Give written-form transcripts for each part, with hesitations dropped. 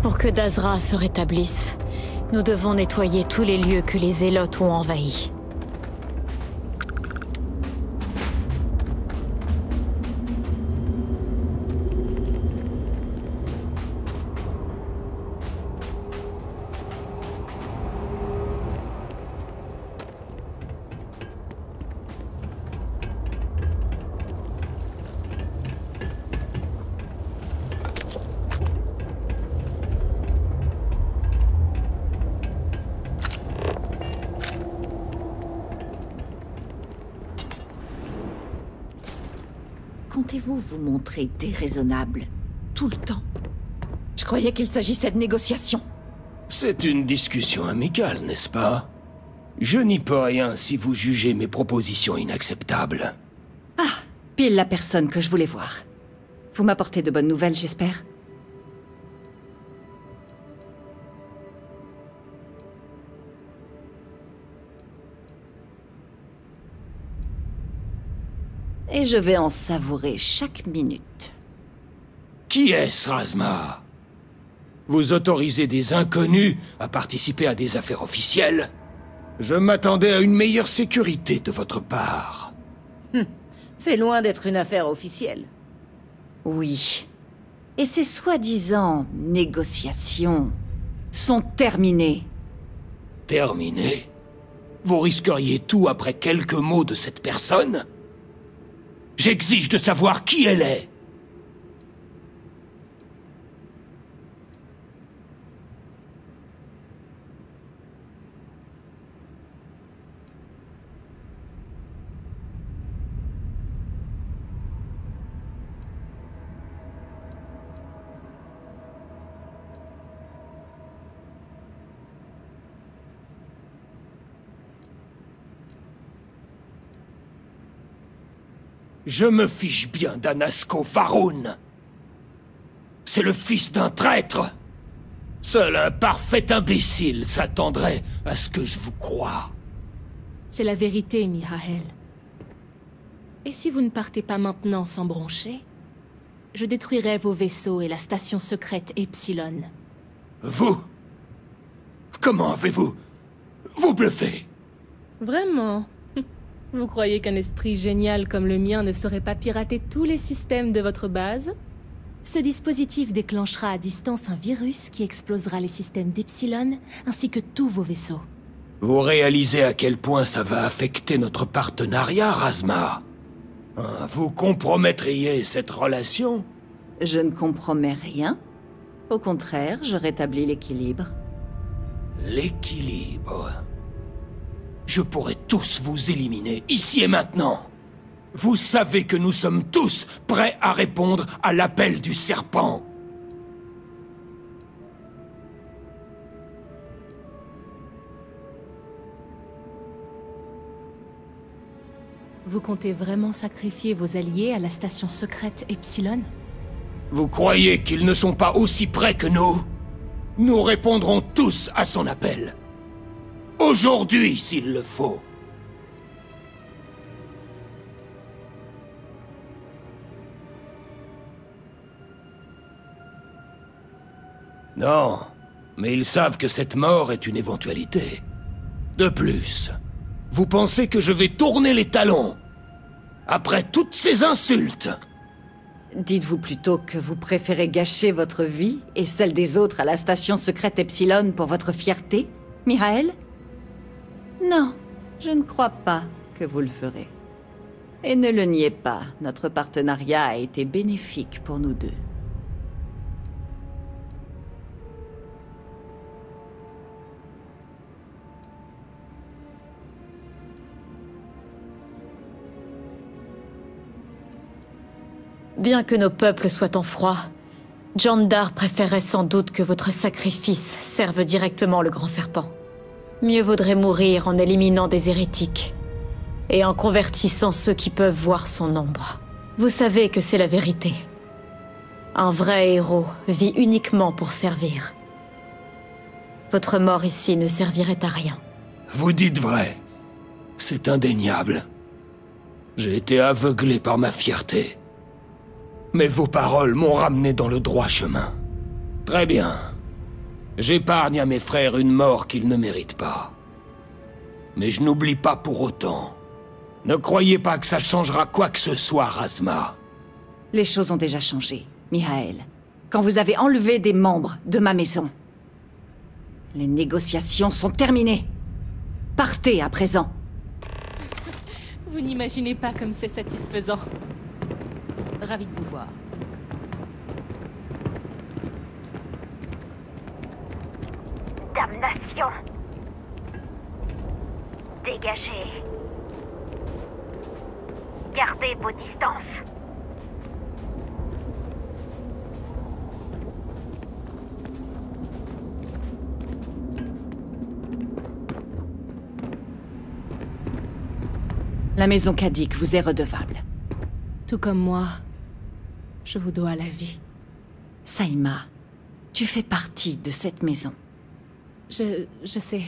Pour que Dazra se rétablisse, nous devons nettoyer tous les lieux que les Zélotes ont envahis. Comptez-vous vous montrer déraisonnable tout le temps? Je croyais qu'il s'agissait de négociations. C'est une discussion amicale, n'est-ce pas? Je n'y peux rien si vous jugez mes propositions inacceptables. Ah, pile la personne que je voulais voir. Vous m'apportez de bonnes nouvelles, j'espère? Et je vais en savourer chaque minute. Qui est-ce, Razma? Vous autorisez des inconnus à participer à des affaires officielles? Je m'attendais à une meilleure sécurité de votre part. C'est loin d'être une affaire officielle. Oui. Et ces soi-disant négociations sont terminées. Terminé? Vous risqueriez tout après quelques mots de cette personne? J'exige de savoir qui elle est. Je me fiche bien d'Anasko Faroun. C'est le fils d'un traître. Seul un parfait imbécile s'attendrait à ce que je vous croie. C'est la vérité, Mihael. Et si vous ne partez pas maintenant sans broncher, je détruirai vos vaisseaux et la station secrète Epsilon. Vous? Comment avez-vous... Vous bluffez? Vraiment? Vous croyez qu'un esprit génial comme le mien ne saurait pas pirater tous les systèmes de votre base? Ce dispositif déclenchera à distance un virus qui explosera les systèmes d'Epsilon ainsi que tous vos vaisseaux. Vous réalisez à quel point ça va affecter notre partenariat, Razma? Vous compromettriez cette relation? Je ne compromets rien. Au contraire, je rétablis l'équilibre. L'équilibre. Je pourrais tous vous éliminer, ici et maintenant. Vous savez que nous sommes tous prêts à répondre à l'appel du serpent. Vous comptez vraiment sacrifier vos alliés à la station secrète Epsilon? Vous croyez qu'ils ne sont pas aussi près que nous? Nous répondrons tous à son appel. Aujourd'hui, s'il le faut. Non, mais ils savent que cette mort est une éventualité. De plus, vous pensez que je vais tourner les talons après toutes ces insultes? Dites-vous plutôt que vous préférez gâcher votre vie et celle des autres à la station secrète Epsilon pour votre fierté, Mihael? Non, je ne crois pas que vous le ferez. Et ne le niez pas, notre partenariat a été bénéfique pour nous deux. Bien que nos peuples soient en froid, Jandar préférerait sans doute que votre sacrifice serve directement le grand serpent. Mieux vaudrait mourir en éliminant des hérétiques et en convertissant ceux qui peuvent voir son ombre. Vous savez que c'est la vérité. Un vrai héros vit uniquement pour servir. Votre mort ici ne servirait à rien. Vous dites vrai. C'est indéniable. J'ai été aveuglé par ma fierté. Mais vos paroles m'ont ramené dans le droit chemin. Très bien. J'épargne à mes frères une mort qu'ils ne méritent pas. Mais je n'oublie pas pour autant. Ne croyez pas que ça changera quoi que ce soit, Razma. Les choses ont déjà changé, Mihael. Quand vous avez enlevé des membres de ma maison. Les négociations sont terminées. Partez à présent. Vous n'imaginez pas comme c'est satisfaisant. Ravi de vous voir. Damnation! Dégagez. Gardez vos distances. La maison Kadik vous est redevable. Tout comme moi, je vous dois la vie. Saïma, tu fais partie de cette maison. Je sais.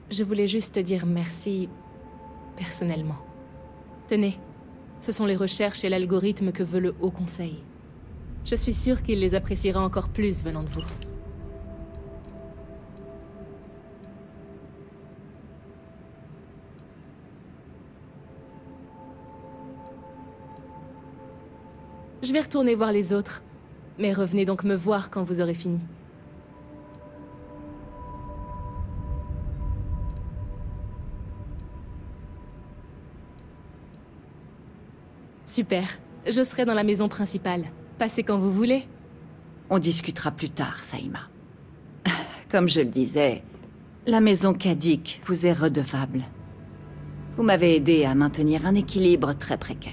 Je voulais juste te dire merci, personnellement. Tenez, ce sont les recherches et l'algorithme que veut le Haut Conseil. Je suis sûre qu'il les appréciera encore plus venant de vous. Je vais retourner voir les autres, mais revenez donc me voir quand vous aurez fini. Super. Je serai dans la maison principale. Passez quand vous voulez. On discutera plus tard, Saïma. Comme je le disais, la maison Kadik vous est redevable. Vous m'avez aidé à maintenir un équilibre très précaire.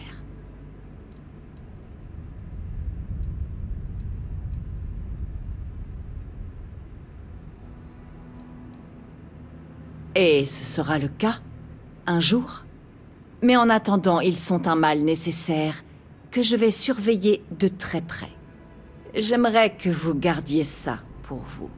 Et ce sera le cas, un jour. Mais en attendant, ils sont un mal nécessaire que je vais surveiller de très près. J'aimerais que vous gardiez ça pour vous.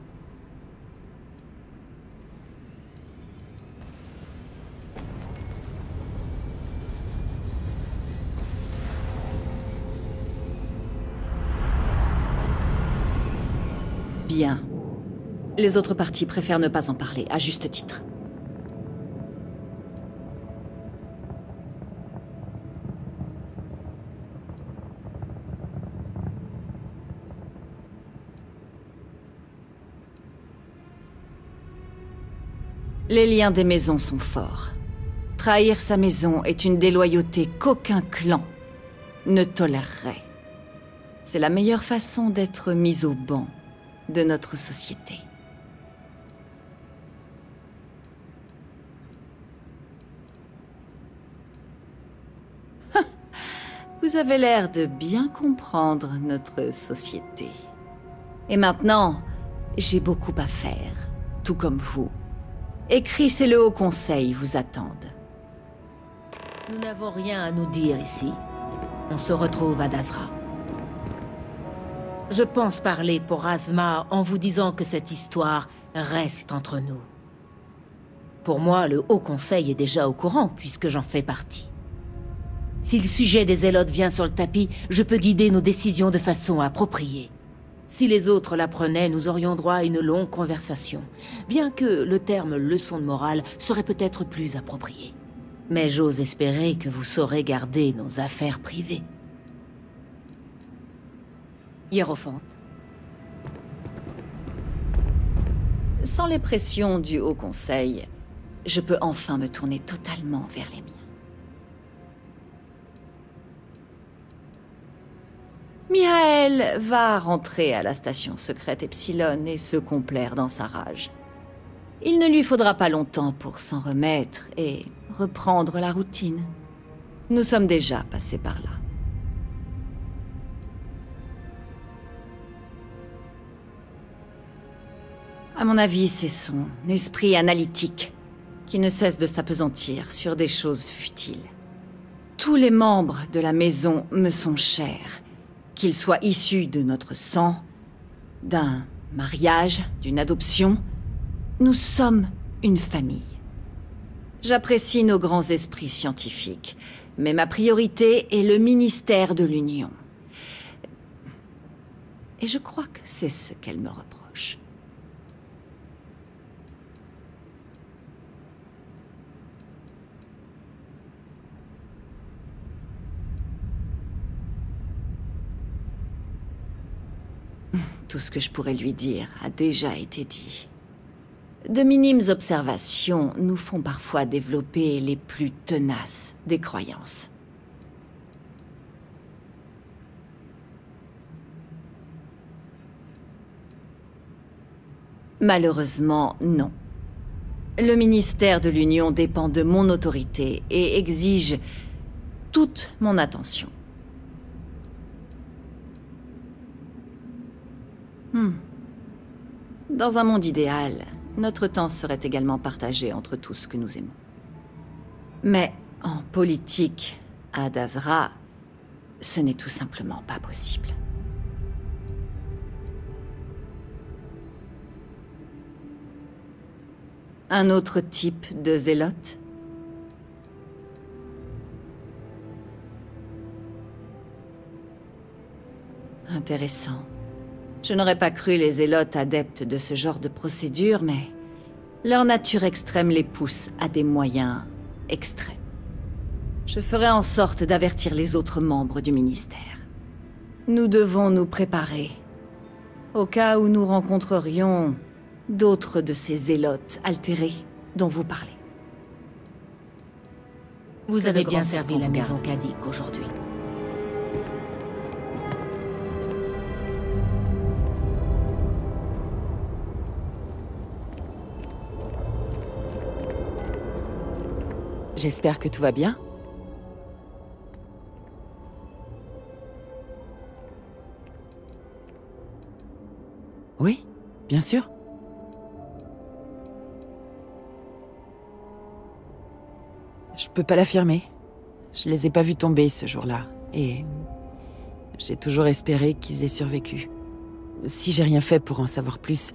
Bien. Les autres parties préfèrent ne pas en parler, à juste titre. Les liens des maisons sont forts. Trahir sa maison est une déloyauté qu'aucun clan ne tolérerait. C'est la meilleure façon d'être mis au ban de notre société. Vous avez l'air de bien comprendre notre société. Et maintenant, j'ai beaucoup à faire, tout comme vous. Et Chris et le Haut Conseil vous attendent. Nous n'avons rien à nous dire ici. On se retrouve à Dazra. Je pense parler pour Razma en vous disant que cette histoire reste entre nous. Pour moi, le Haut Conseil est déjà au courant, puisque j'en fais partie. Si le sujet des Zélotes vient sur le tapis, je peux guider nos décisions de façon appropriée. Si les autres l'apprenaient, nous aurions droit à une longue conversation, bien que le terme leçon de morale serait peut-être plus approprié. Mais j'ose espérer que vous saurez garder nos affaires privées. Hiérophante. Sans les pressions du Haut Conseil, je peux enfin me tourner totalement vers les miens. Mihael va rentrer à la station secrète Epsilon et se complaire dans sa rage. Il ne lui faudra pas longtemps pour s'en remettre et reprendre la routine. Nous sommes déjà passés par là. À mon avis, c'est son esprit analytique qui ne cesse de s'appesantir sur des choses futiles. Tous les membres de la maison me sont chers, qu'ils soient issus de notre sang, d'un mariage, d'une adoption. Nous sommes une famille. J'apprécie nos grands esprits scientifiques, mais ma priorité est le ministère de l'Union. Et je crois que c'est ce qu'elle me reproche. Tout ce que je pourrais lui dire a déjà été dit. De minimes observations nous font parfois développer les plus tenaces des croyances. Malheureusement, non. Le ministère de l'Union dépend de mon autorité et exige toute mon attention. Dans un monde idéal, notre temps serait également partagé entre tous ceux que nous aimons. Mais en politique, à Dazra, ce n'est tout simplement pas possible. Un autre type de zélote? Intéressant. Je n'aurais pas cru les zélotes adeptes de ce genre de procédure, mais leur nature extrême les pousse à des moyens extrêmes. Je ferai en sorte d'avertir les autres membres du ministère. Nous devons nous préparer, au cas où nous rencontrerions d'autres de ces zélotes altérés dont vous parlez. Vous avez bien servi la maison Kadik aujourd'hui. J'espère que tout va bien. Oui, bien sûr. Je peux pas l'affirmer. Je les ai pas vus tomber ce jour-là. Et j'ai toujours espéré qu'ils aient survécu. Si j'ai rien fait pour en savoir plus,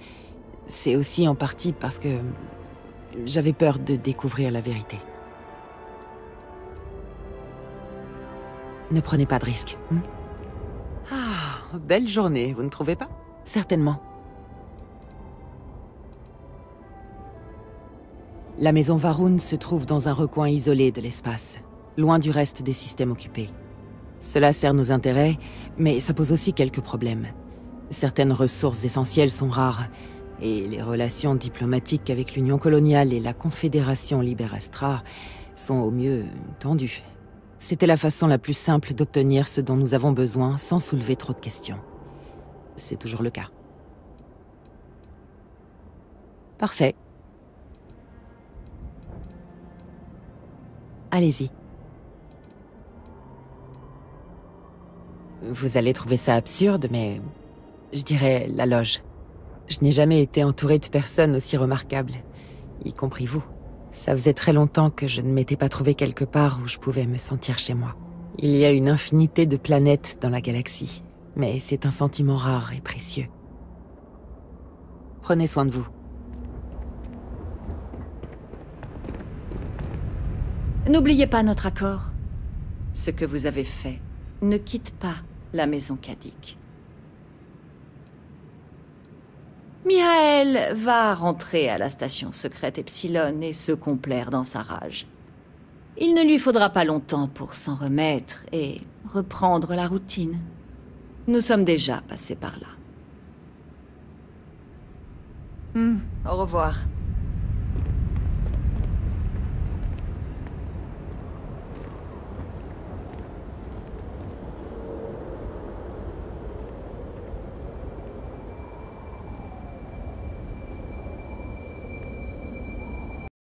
c'est aussi en partie parce que j'avais peur de découvrir la vérité. Ne prenez pas de risques. Ah, belle journée, vous ne trouvez pas? Certainement. La maison Va'ruun se trouve dans un recoin isolé de l'espace, loin du reste des systèmes occupés. Cela sert nos intérêts, mais ça pose aussi quelques problèmes. Certaines ressources essentielles sont rares, et les relations diplomatiques avec l'Union coloniale et la Confédération Liberastra sont au mieux tendues. C'était la façon la plus simple d'obtenir ce dont nous avons besoin sans soulever trop de questions. C'est toujours le cas. Parfait. Allez-y. Vous allez trouver ça absurde, mais je dirais la loge. Je n'ai jamais été entourée de personnes aussi remarquables, y compris vous. Ça faisait très longtemps que je ne m'étais pas trouvée quelque part où je pouvais me sentir chez moi. Il y a une infinité de planètes dans la galaxie, mais c'est un sentiment rare et précieux. Prenez soin de vous. N'oubliez pas notre accord. Ce que vous avez fait ne quitte pas la maison Kadik. Mihael va rentrer à la station secrète Epsilon et se complaire dans sa rage. Il ne lui faudra pas longtemps pour s'en remettre et reprendre la routine. Nous sommes déjà passés par là. Au revoir.